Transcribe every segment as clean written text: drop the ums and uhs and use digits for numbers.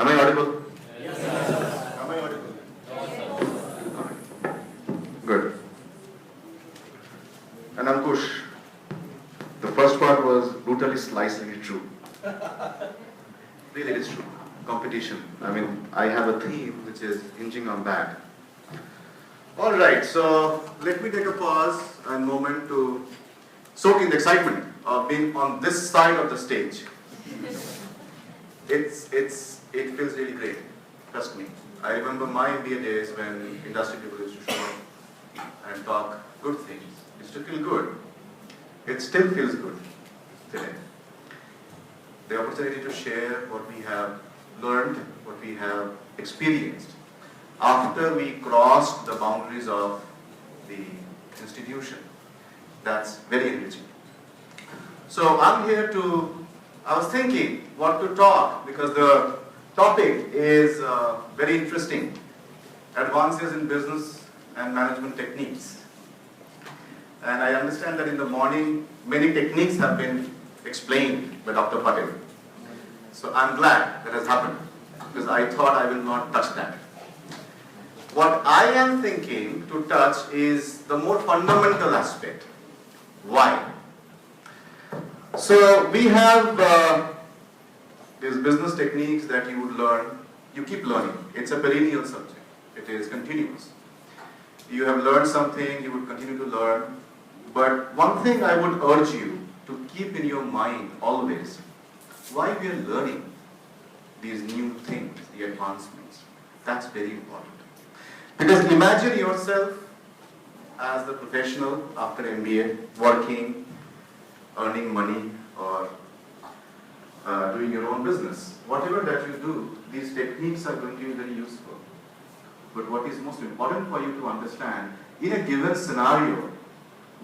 Am I audible? Yes, sir. Am I audible? Yes, Good. And Ankush, the first part was brutally slicingly true. Really, it is true. Competition. I mean, I have a theme which is hinging on that. All right, so let me take a pause and moment to soak in the excitement of being on this side of the stage. It feels really great. Trust me. I remember my MBA days when industry people used to show up and talk good things. It used to feel good. It still feels good today. The opportunity to share what we have learned, what we have experienced after we crossed the boundaries of the institution. That's very enriching. So I'm here to, I was thinking what to talk because the topic is very interesting. Advances in business and management techniques. And I understand that in the morning, many techniques have been explained by Dr. Patel. So I'm glad that has happened because I thought I will not touch that. What I am thinking to touch is the more fundamental aspect. Why? So we have these business techniques that you would learn, you keep learning. It's a perennial subject. It is continuous. You have learned something, you would continue to learn. But one thing I would urge you to keep in your mind always, why we are learning these new things, the advancements. That's very important. Because imagine yourself as the professional after MBA, working, earning money, or doing your own business. Whatever that you do, these techniques are going to be very useful. But what is most important for you to understand, in a given scenario,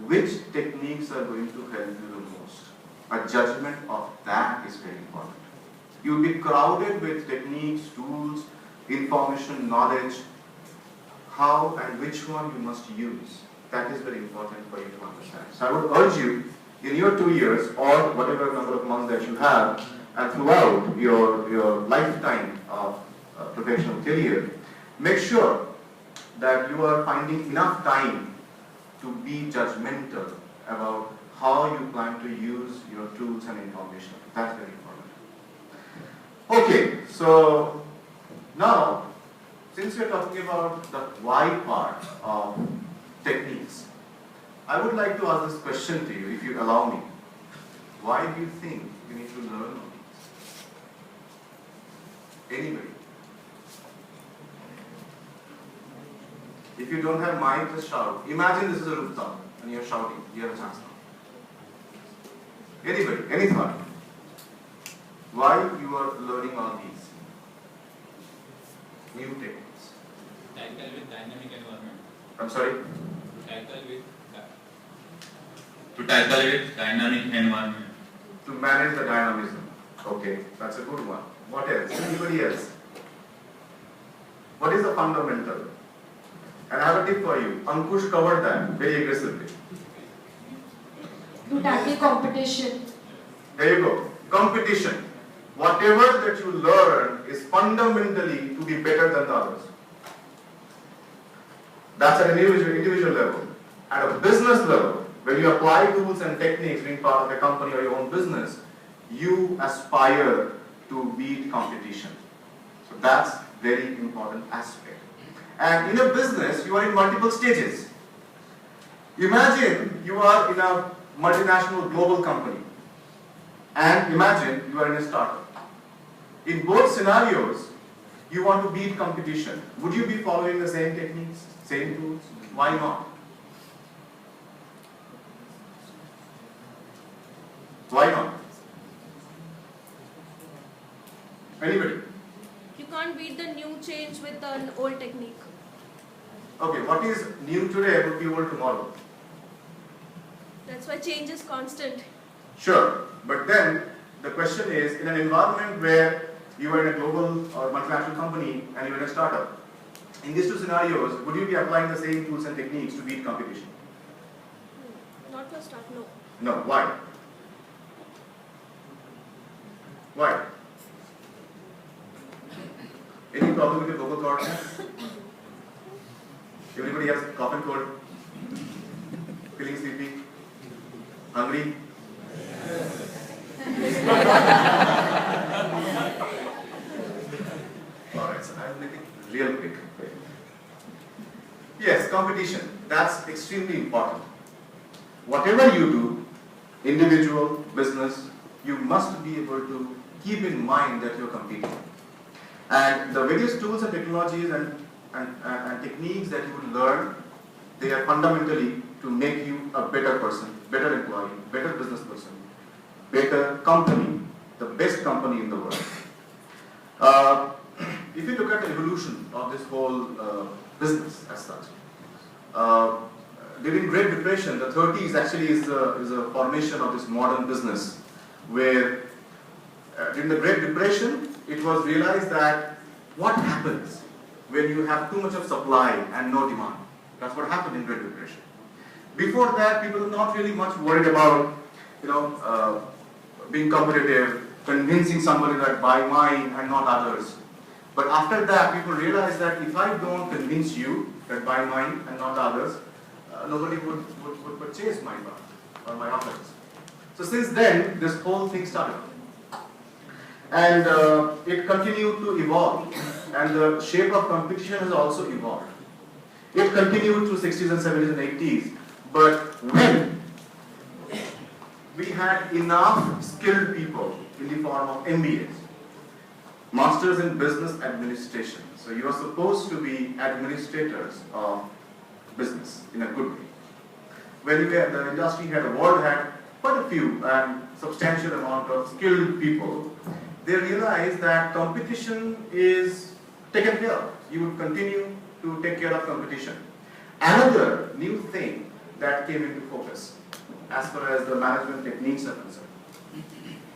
which techniques are going to help you the most? A judgment of that is very important. You will be crowded with techniques, tools, information, knowledge. How and which one you must use. That is very important for you to understand. So I would urge you, in your 2 years or whatever number of months that you have, and throughout your lifetime of professional career, make sure that you are finding enough time to be judgmental about how you plan to use your tools and information. That's very important. Okay, so now, since we are talking about the why part of techniques, I would like to ask this question to you, if you allow me. Why do you think you need to learn all these? Anybody? If you don't have mind, just shout. Imagine this is a rooftop and you're shouting. You have a chance now. Anybody? Any thought? Why you are learning all these new techniques? tackle with dynamic environment. I'm sorry? To tackle with dynamic environment. To manage the dynamism. Okay, that's a good one. What else? Anybody else? What is the fundamental? And I have a tip for you. Ankush covered that very aggressively. To tackle competition. There you go. Competition. Whatever that you learn is fundamentally to be better than the others. That's at an individual level. At a business level, when you apply tools and techniques being part of a company or your own business, you aspire to beat competition. So that's very important aspect. And in a business, you are in multiple stages. Imagine you are in a multinational global company. And imagine you are in a startup. In both scenarios, you want to beat competition. Would you be following the same techniques, same tools? Why not? Why not? Anybody? You can't beat the new change with an old technique. Okay, what is new today will be old tomorrow. That's why change is constant. Sure, but then the question is, in an environment where you are in a global or multinational company and you are in a startup, in these two scenarios, would you be applying the same tools and techniques to beat competition? Not for start, no. No. Why? Why? problem with your vocal cords? Everybody has cough and cold? Feeling sleepy? Hungry? Alright, so I'll make it real quick. Yes, competition. That's extremely important. Whatever you do, individual, business, you must be able to keep in mind that you're competing. And the various tools and technologies and techniques that you will learn, they are fundamentally to make you a better person, better employee, better business person, better company, the best company in the world. If you look at the evolution of this whole business as such, during Great Depression, the 30s actually is a formation of this modern business, where during the Great Depression, it was realized that what happens when you have too much of supply and no demand. That's what happened in Great Depression. Before that, people were not really much worried about, being competitive, convincing somebody that buy mine and not others. But after that, people realized that if I don't convince you that buy mine and not others, nobody would purchase my product or my offerings. So since then, this whole thing started. And it continued to evolve. And the shape of competition has also evolved. It continued through 60s and 70s and 80s. But when we had enough skilled people in the form of MBAs, Masters in Business Administration. So you are supposed to be administrators of business in a good way. When the industry had quite a few and substantial amount of skilled people, they realized that competition is taken care of. You would continue to take care of competition. Another new thing that came into focus as far as the management techniques are concerned.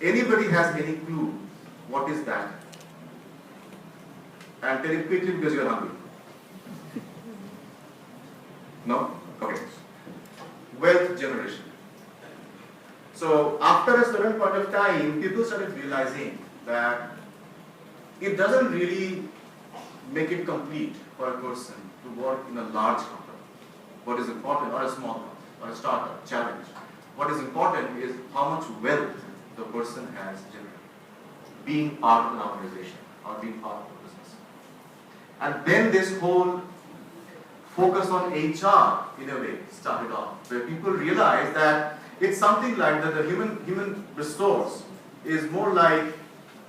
Anybody has any clue what is that? And tell it quickly because you're hungry. No? Okay. Wealth generation. So after a certain point of time, people started realizing that it doesn't really make it complete for a person to work in a large company. What is important, or a small company, or a startup, challenge. What is important is how much wealth the person has generated, being part of an organization or being part of a business. And then this whole focus on HR, in a way, started off, where people realized that it's something like that the human resource is more like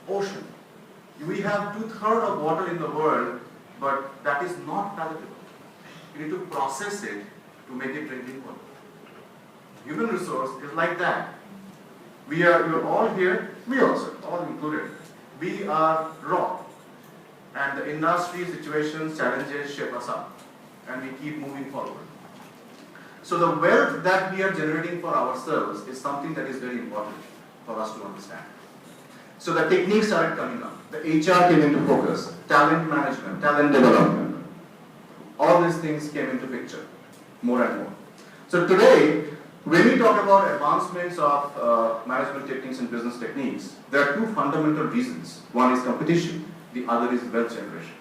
ocean. We have 2/3 of water in the world, but that is not palatable. You need to process it to make it drinking water. Human resource is like that. You're all here, we also, all included. We are raw. And the industry situations, challenges shape us up. And we keep moving forward. So the wealth that we are generating for ourselves is something that is very important for us to understand. So the techniques started coming up. The HR came into focus. Talent management, talent development. All these things came into picture more and more. So today, when we talk about advancements of management techniques and business techniques, there are two fundamental reasons. One is competition, the other is wealth generation.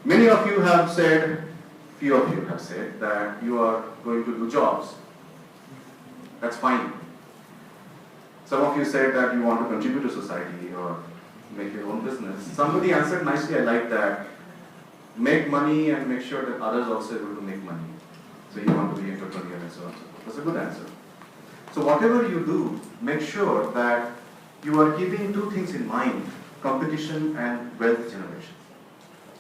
Many of you have said, few of you have said that you are going to do jobs. That's fine. Some of you said that you want to contribute to society or make your own business. Somebody answered nicely, I like that. Make money and make sure that others also able to make money. So you want to be entrepreneur and so on. That's a good answer. So whatever you do, make sure that you are keeping two things in mind, competition and wealth generation.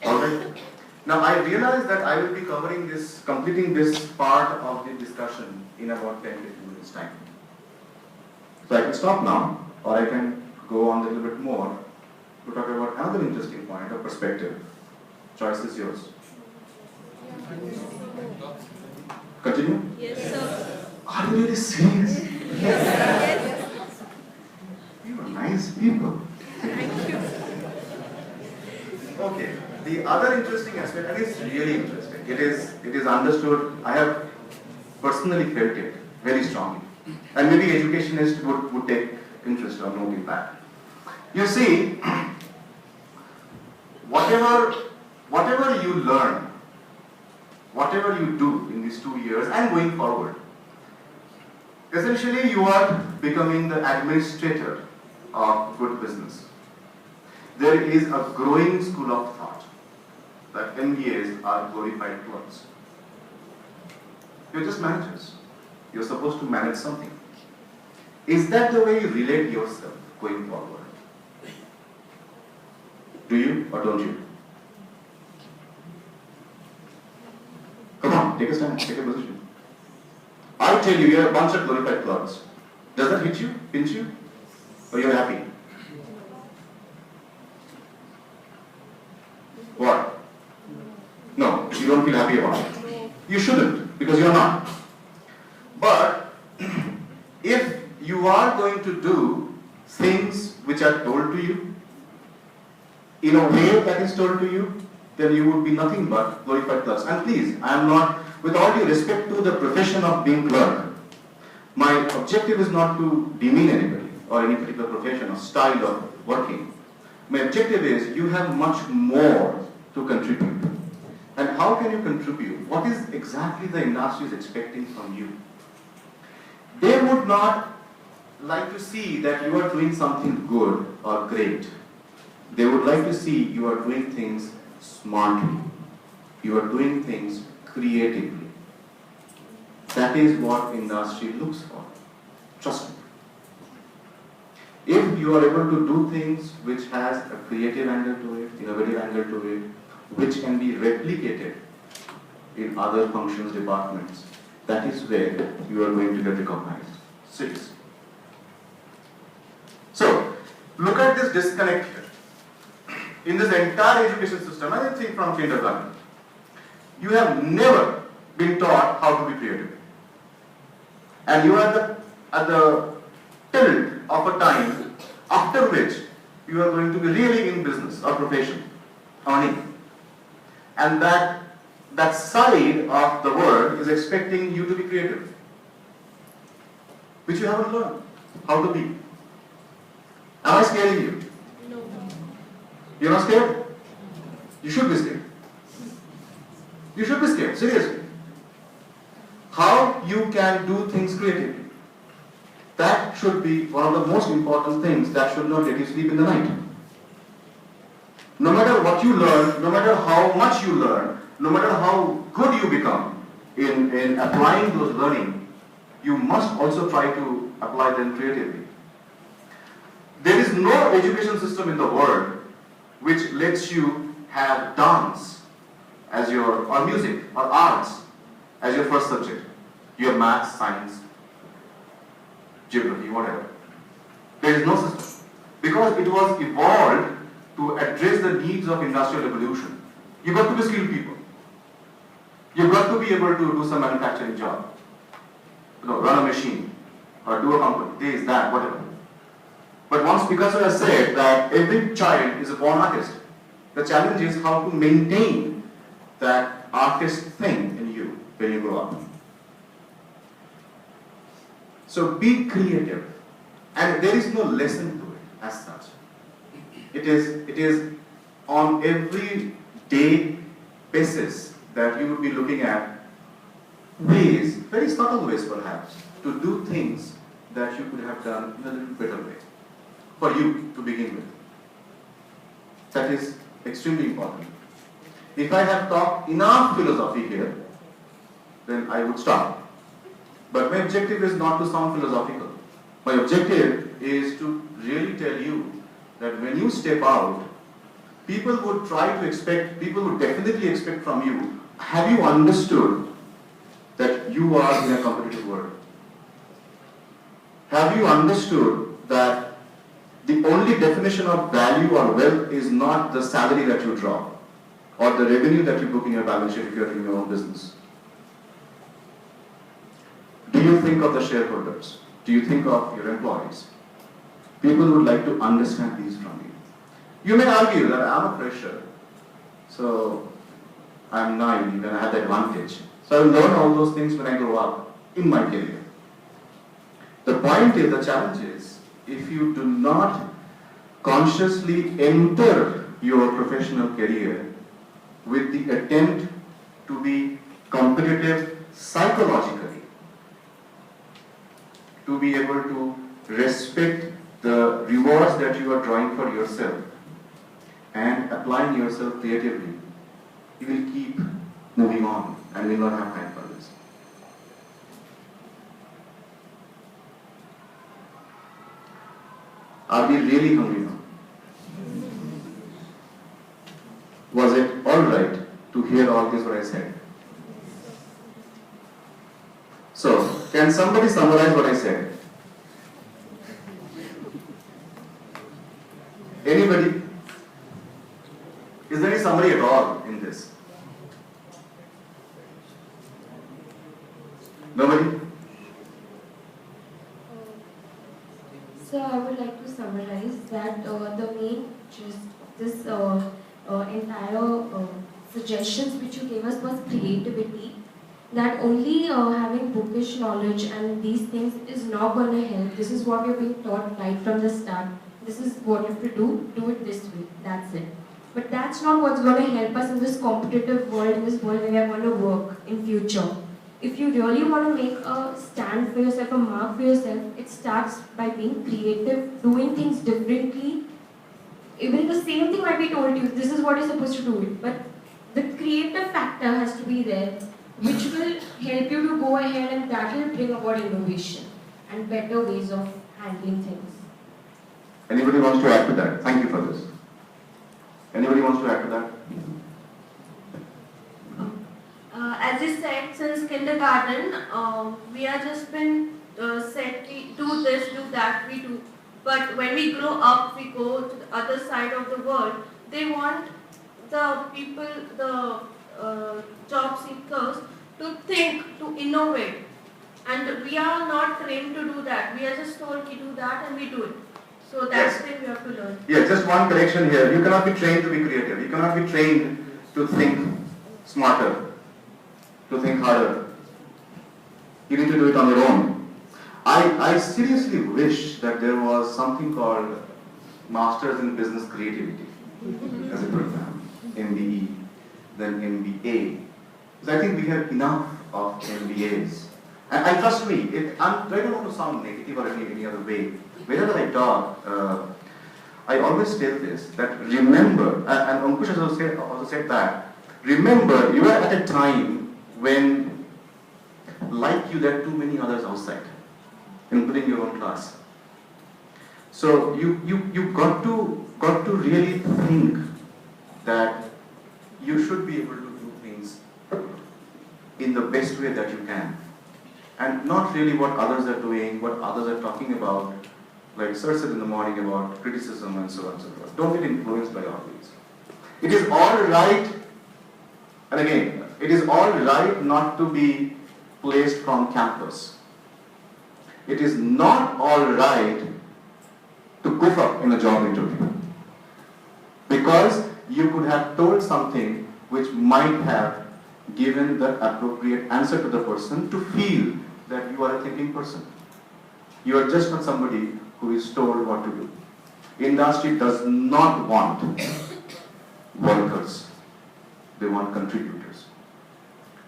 Alright? Now I realize that I will be completing this part of the discussion in about 10-15 minutes time. So I can stop now, or I can go on a little bit more to talk about another interesting point of perspective. Choice is yours. Continue? Yes, sir. Are you really serious? Yes. You are nice people. Thank you. Okay. The other interesting aspect, and it's really interesting, it is understood, I have personally felt it very strongly. And maybe educationists would take interest or note in that. You see, whatever you learn, whatever you do in these 2 years and going forward, essentially you are becoming the administrator of good business. There is a growing school of thought that MBAs are glorified clerks. You're just managers. You're supposed to manage something. Is that the way you relate yourself going forward? Do you or don't you? Come on, take a stand, take a position. I tell you, you're a bunch of glorified clerks. Does that hit you, pinch you? Or you're happy? What? No, you don't feel happy about it. You shouldn't, because you're not. But if you are going to do things which are told to you, in a way that is told to you, then you would be nothing but glorified clerks. And please, I am not, with all due respect to the profession of being clerk, my objective is not to demean anybody or any particular profession or style of working. My objective is you have much more to contribute. And how can you contribute? What is exactly the industry is expecting from you? They would not like to see that you are doing something good or great. They would like to see you are doing things smartly. You are doing things creatively. That is what industry looks for. Trust me. If you are able to do things which has a creative angle to it, innovative angle to it, which can be replicated in other functions, departments, that is where you are going to get recognized. 6. So, look at this disconnect here. In this entire education system, I think from kindergarten, you have never been taught how to be creative. And you are at the tilt of a time after which you are going to be really in business or profession, earning. And that side of the world is expecting you to be creative, which you haven't learned how to be. Am I scaring you? No. You're not scared? You should be scared. You should be scared, seriously. How you can do things creatively. That should be one of the most important things that should not let you sleep in the night. No matter what you learn, no matter how much you learn, no matter how good you become in applying those learning, you must also try to apply them creatively. There is no education system in the world which lets you have dance as your, or music, or arts as your first subject. You have maths, science, geography, whatever. There is no system. Because it was evolved to address the needs of industrial revolution. You've got to be skilled people. You've got to be able to do some manufacturing job. Run a machine, or do a company, this, that, whatever. But once Picasso has said that every child is a born artist, the challenge is how to maintain that artist thing in you when you grow up. So be creative, and there is no lesson to it as such. It is on every day basis that you would be looking at ways, very subtle ways perhaps, to do things that you could have done in a little better way for you to begin with. That is extremely important. If I have talked enough philosophy here, then I would stop. But my objective is not to sound philosophical. My objective is to really tell you that when you step out, people would definitely expect from you, have you understood that you are in a competitive world? Have you understood that the only definition of value or wealth is not the salary that you draw or the revenue that you book in your balance sheet if you are in your own business? Do you think of the shareholders? Do you think of your employees? People would like to understand these from you. You may argue that I'm a fresher, so I'm naive and I have the advantage. So I'll learn all those things when I grow up in my career. The point is, the challenge is, if you do not consciously enter your professional career with the attempt to be competitive psychologically, to be able to respect the rewards that you are drawing for yourself and applying yourself creatively, you will keep moving on and will not have time for this. Are we really hungry now? Was it alright to hear all this what I said? So, can somebody summarize what I said? Anybody? Is there any summary at all in this? Nobody? So I would like to summarize that the main gist of this entire suggestions which you gave us was creativity. That only having bookish knowledge and these things is not going to help. This is what you're being taught right from the start. This is what you have to do it this way, that's it. But that's not what's going to help us in this competitive world, in this world where we are going to work in future. If you really want to make a stand for yourself, a mark for yourself, it starts by being creative, doing things differently. Even the same thing might be told to you, this is what you're supposed to do it, but the creative factor has to be there, which will help you to go ahead, and that will bring about innovation and better ways of handling things. Anybody wants to add to that? Thank you for this. Anybody wants to add to that? As you said, since kindergarten, we are just been said we do this, do that, we do. But when we grow up, we go to the other side of the world. They want the people, the job seekers, to think, to innovate. And we are not trained to do that. We are just told to do that and we do it. So that's Yes. why we have to learn. Yeah, just one correction here. You cannot be trained to be creative. You cannot be trained to think smarter, to think harder. You need to do it on your own. I seriously wish that there was something called Masters in Business Creativity as a program, MBE, then MBA. Because I think we have enough of MBAs. And trust me, I don't want to sound negative or any other way. Whenever I talk, I always tell this, that remember, and Ankush has also said that, remember you are at a time when, like you, there are too many others outside, including your own class. So you got to really think that you should be able to do things in the best way that you can, and not really what others are doing, what others are talking about, like Sir said in the morning about criticism and so on and so forth. Don't get influenced by all these. It is all right, and again, it is all right not to be placed from campus. It is not all right to goof up in a job interview, because you could have told something which might have given the appropriate answer to the person to feel that you are a thinking person. You are just not somebody who is told what to do. Industry does not want workers. They want contributors.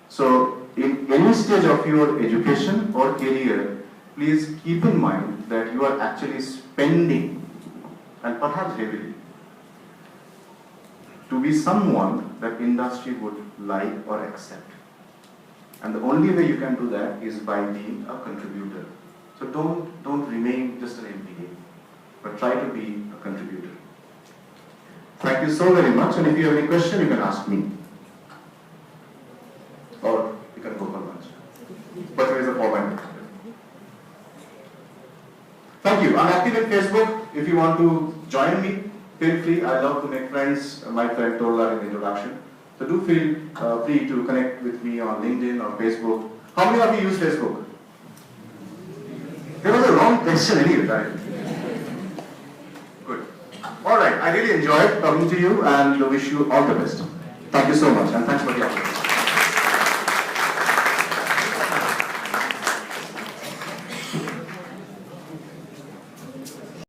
So in any stage of your education or career, please keep in mind that you are actually spending, and perhaps heavily, to be someone that industry would like or accept. And the only way you can do that is by being a contributor. So don't remain just an MBA, but try to be a contributor. Thank you so very much, and if you have any question, you can ask me. Or you can go for lunch. Whatever is the format. Thank you. I'm active in Facebook. If you want to join me, feel free. I love to make friends. My friend told that in the introduction. So do feel free to connect with me on LinkedIn or Facebook. How many of you use Facebook? There was a wrong question anyway, right? Good. All right. I really enjoyed talking to you and wish you all the best. Thank you so much, and thanks for the opportunity.